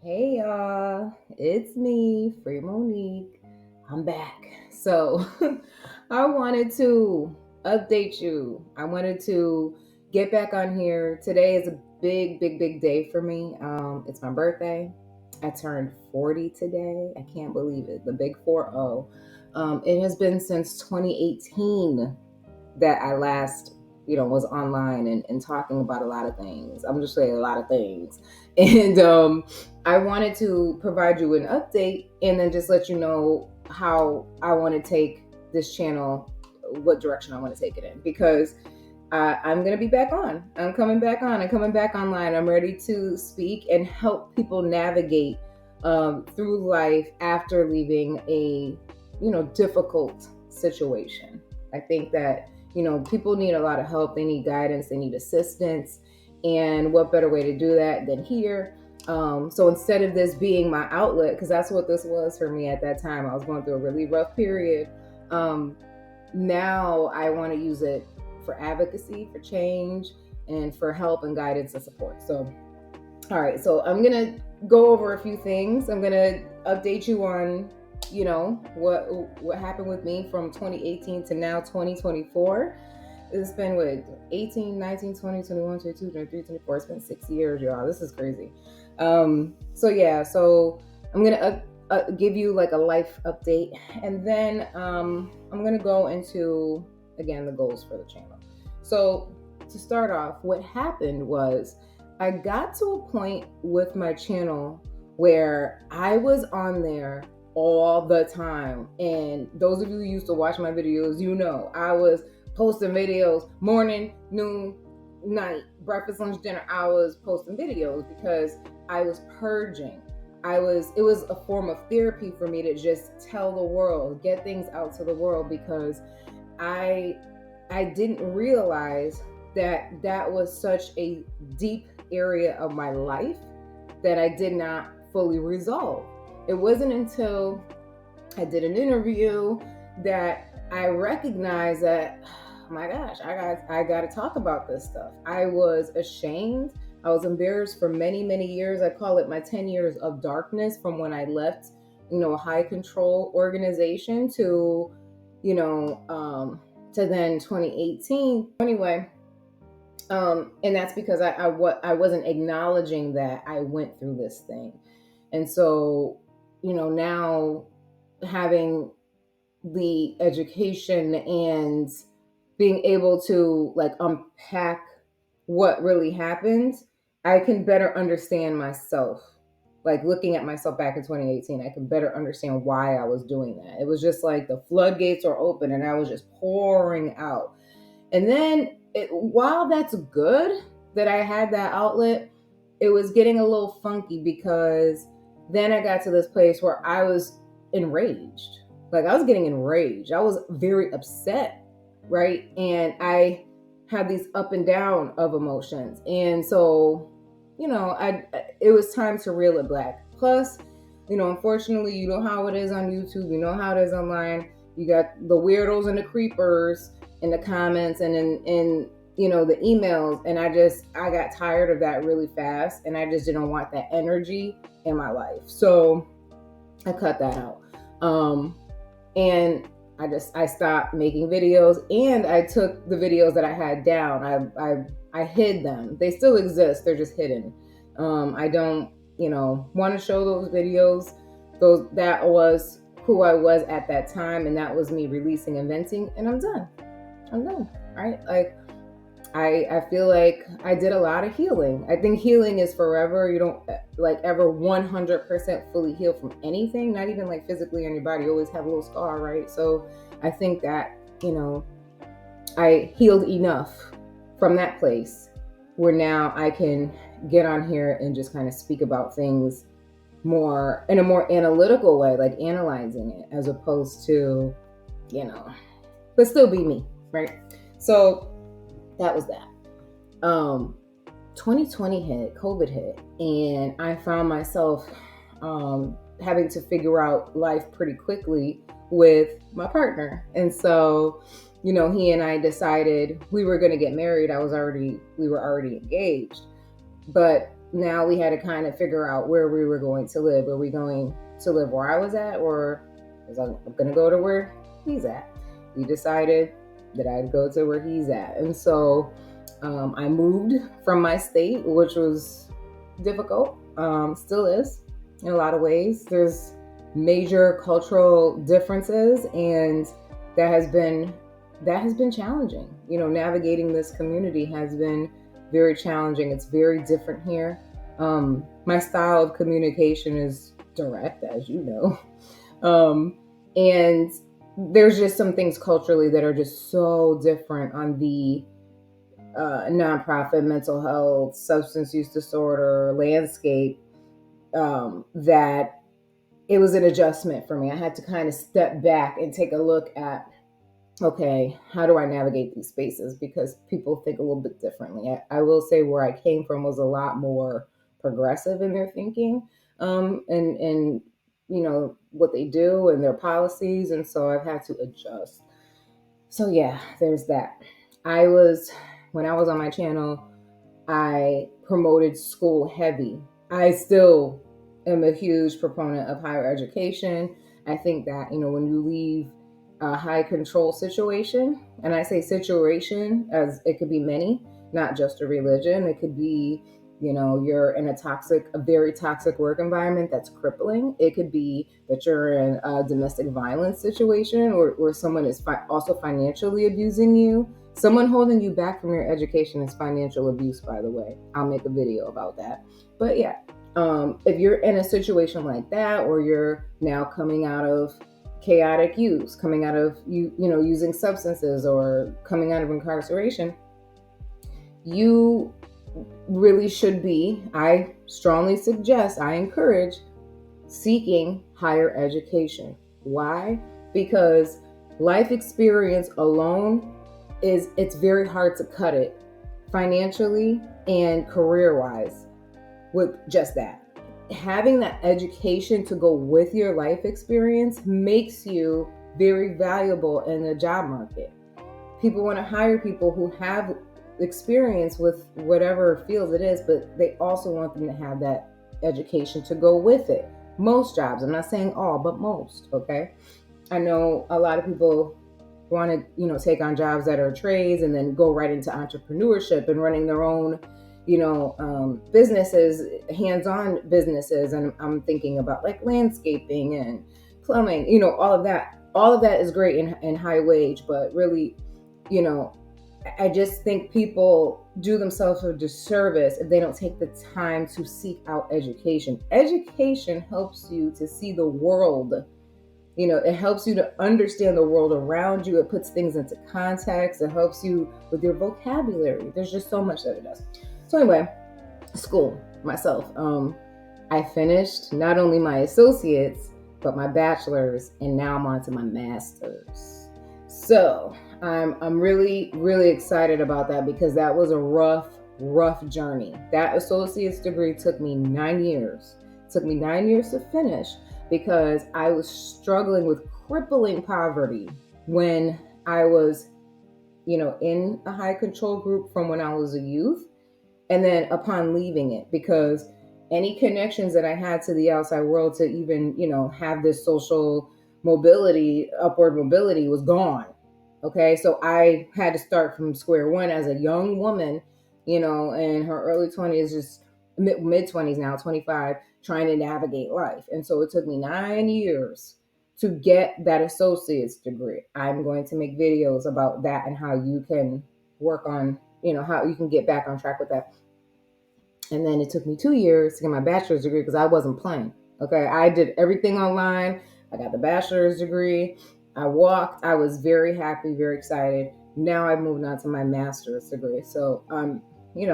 Hey y'all, it's me, Free Monique. I'm back. So I wanted to update you. I wanted to get back on here. Today is a big day for me. It's my birthday. I turned 40 today. I can't believe it. The big 40. It has been since 2018 that I last, was online and talking about a lot of things. I'm just saying a lot of things. And I wanted to provide you an update and then just let you know how I want to take this channel, what direction I want to take it in, because I'm going to be back on. I'm coming back on. I'm coming back online. I'm ready to speak and help people navigate through life after leaving a, difficult situation. I think that, people need a lot of help. They need guidance. They need assistance. And what better way to do that than here? So instead of this being my outlet, because that's what this was for me at that time, I was going through a really rough period. Now I want to use it for advocacy, for change, and for help and guidance and support. So, all right. So I'm gonna go over a few things. I'm gonna update you on, what happened with me from 2018 to now 2024. It's been what 18, 19, 20, 21, 22, 23, 24. It's been 6 years, y'all. This is crazy. So I'm gonna give you like a life update, and then I'm gonna go into again the goals for the channel. So to start off, what happened was I got to a point with my channel where I was on there all the time, and those of you who used to watch my videos, I was posting videos morning, noon, night, breakfast, lunch, dinner. I was posting videos because I was purging. It was a form of therapy for me to just tell the world, get things out to the world, because I didn't realize that was such a deep area of my life that I did not fully resolve. It wasn't until I did an interview that I recognized that, oh my gosh, I got to talk about this stuff. I was ashamed. I was embarrassed for many years. I call it my 10 years of darkness from when I left, a high control organization to, to then 2018. Anyway, and that's because I wasn't acknowledging that I went through this thing. And so, now having the education and being able to like unpack what really happened, I can better understand myself. Like looking at myself back in 2018, I can better understand why I was doing that. It was just like the floodgates are open and I was just pouring out. And then while that's good that I had that outlet, it was getting a little funky because then I got to this place where I was enraged. Like I was getting enraged. I was very upset, right? And I had these up and down of emotions. And so, it was time to reel it back. Plus, unfortunately, you know how it is on YouTube, you know how it is online. You got the weirdos and the creepers in the comments and in the emails, and I got tired of that really fast, and I just didn't want that energy in my life, so I cut that out. And I stopped making videos, and I took the videos that I had down. I hid them. They still exist, they're just hidden. I don't want to show those videos. That was who I was at that time, and that was me releasing and venting, and I'm done. Right? Like I feel like I did a lot of healing. I think healing is forever. You don't like ever 100% fully heal from anything, not even like physically on your body. You always have a little scar, right? So I think that, I healed enough from that place where now I can get on here and just kind of speak about things more in a more analytical way, like analyzing it as opposed to, but still be me, right? So that was that. 2020 hit, COVID hit, and I found myself having to figure out life pretty quickly with my partner. And so, he and I decided we were going to get married. We were already engaged, but now we had to kind of figure out where we were going to live. Were we going to live where I was at, or was I going to go to where he's at? We decided that I'd go to where he's at. And so I moved from my state, which was difficult, still is in a lot of ways. There's major cultural differences, and that has been challenging. Navigating this community has been very challenging. It's very different here. My style of communication is direct, as you know. And there's just some things culturally that are just so different on the nonprofit, mental health, substance use disorder landscape, that it was an adjustment for me. I had to kind of step back and take a look at, okay, how do I navigate these spaces? Because people think a little bit differently. I will say where I came from was a lot more progressive in their thinking, and what they do and their policies, and so I've had to adjust. So yeah, there's that. When I was on my channel, I promoted school heavy. I still am a huge proponent of higher education. I think that, when you leave a high control situation, and I say situation as it could be many, not just a religion. It could be, you're in a very toxic work environment that's crippling. It could be that you're in a domestic violence situation, or where someone is also financially abusing you. Someone holding you back from your education is financial abuse, by the way. I'll make a video about that. But yeah, if you're in a situation like that, or you're now coming out of chaotic use, coming out of using substances, or coming out of incarceration, you really should be, I strongly suggest, I encourage seeking higher education. Why? Because life experience alone it's very hard to cut it financially and career-wise with just that. Having that education to go with your life experience makes you very valuable in the job market. People want to hire people who have experience with whatever field it is, but they also want them to have that education to go with it. Most jobs, I'm not saying all, but most, okay? I know a lot of people want to, take on jobs that are trades and then go right into entrepreneurship and running their own, businesses, hands-on businesses. And I'm thinking about like landscaping and plumbing, all of that. All of that is great in high wage, but really, I just think people do themselves a disservice if they don't take the time to seek out education. Education helps you to see the world. It helps you to understand the world around you. It puts things into context. It helps you with your vocabulary. There's just so much that it does. So anyway, school, myself. I finished not only my associates, but my bachelor's, and now I'm on to my master's. So I'm really, really excited about that, because that was a rough journey. That associate's degree took me 9 years. It took me 9 years to finish, because I was struggling with crippling poverty when I was, in a high control group from when I was a youth. And then upon leaving it, because any connections that I had to the outside world to even, have this social mobility, upward mobility, was gone. Okay. So I had to start from square one as a young woman, in her early 20s, just mid 20s now, 25, trying to navigate life. And so it took me 9 years to get that associate's degree. I'm going to make videos about that and how you can work on, how you can get back on track with that. And then it took me 2 years to get my bachelor's degree, because I wasn't playing. Okay. I did everything online. I got the bachelor's degree. I walked. I was very happy, very excited. Now I've moved on to my master's degree. So I'm,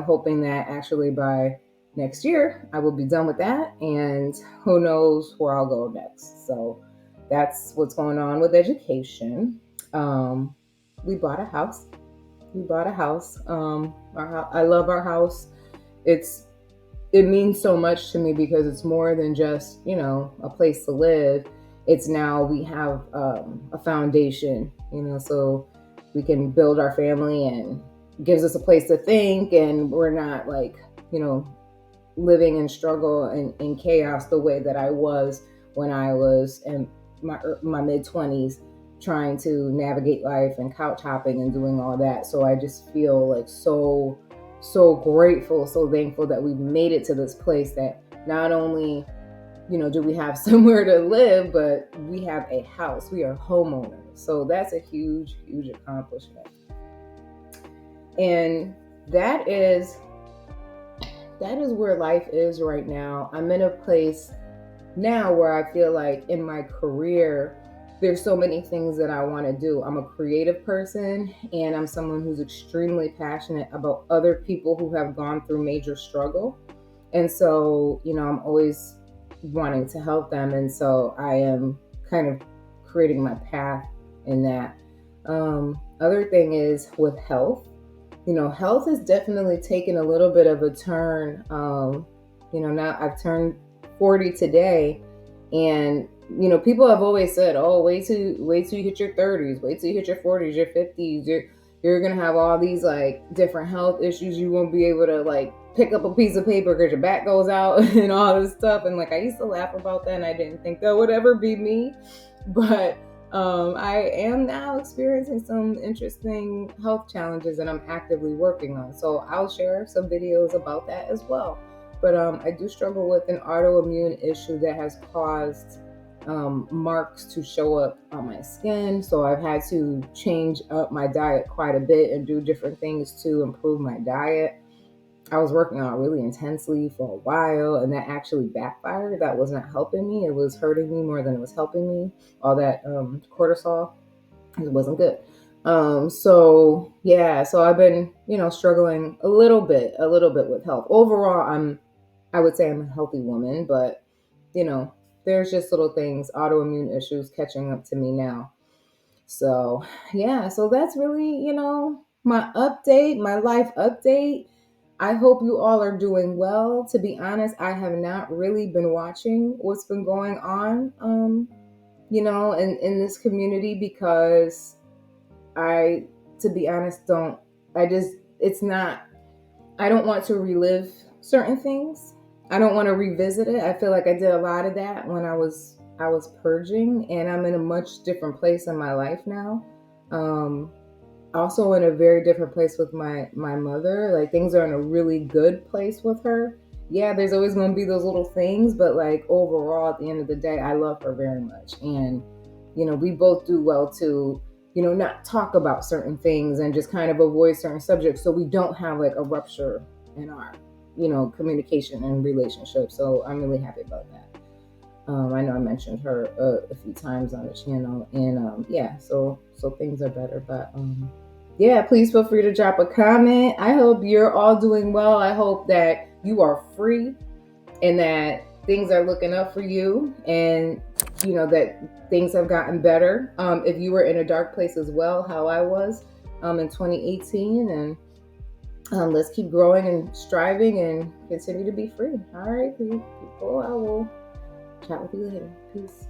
hoping that actually by next year I will be done with that, and who knows where I'll go next. So that's what's going on with education. We bought a house. I love our house. It means so much to me, because it's more than just, a place to live. It's now we have a foundation, so we can build our family, and gives us a place to think, and we're not like, living in struggle and in chaos the way that I was when I was in my mid-20s, trying to navigate life and couch hopping and doing all that. So I just feel like so grateful, so thankful that we've made it to this place that not only, do we have somewhere to live, but we have a house. We are homeowners. So that's a huge, huge accomplishment. And that is where life is right now. I'm in a place now where I feel like in my career, there's so many things that I want to do. I'm a creative person, and I'm someone who's extremely passionate about other people who have gone through major struggle. And so, I'm always wanting to help them. And so I am kind of creating my path in that. Other thing is with health. Health has definitely taken a little bit of a turn. Now I've turned 40 today, and people have always said, "Oh, wait till you hit your 30s, wait till you hit your 40s, your 50s, you're gonna have all these like different health issues. You won't be able to like pick up a piece of paper because your back goes out and all this stuff." And like I used to laugh about that, and I didn't think that would ever be me, but I am now experiencing some interesting health challenges that I'm actively working on. So I'll share some videos about that as well. But I do struggle with an autoimmune issue that has caused marks to show up on my skin. So I've had to change up my diet quite a bit and do different things to improve my diet. I was working on it really intensely for a while, and that actually backfired. That was not helping me. It was hurting me more than it was helping me. All that cortisol, it wasn't good. So yeah, so I've been, struggling a little bit with health. Overall, I would say I'm a healthy woman, but there's just little things, autoimmune issues catching up to me now. So yeah, so that's really, my update, my life update. I hope you all are doing well. To be honest, I have not really been watching what's been going on, in this community, because to be honest, it's not, I don't want to relive certain things. I don't want to revisit it. I feel like I did a lot of that when I was purging, and I'm in a much different place in my life now. Also in a very different place with my mother. Like things are in a really good place with her. Yeah, there's always going to be those little things, but like overall, at the end of the day, I love her very much. And we both do well to not talk about certain things and just kind of avoid certain subjects, so we don't have like a rupture in our communication and relationship. So I'm really happy about that. I know I mentioned her a few times on the channel, and yeah, so things are better. But yeah, please feel free to drop a comment. I hope you're all doing well. I hope that you are free and that things are looking up for you, and that things have gotten better. If you were in a dark place as well, how I was in 2018, and let's keep growing and striving and continue to be free. All right, people, I will chat with you later. Peace.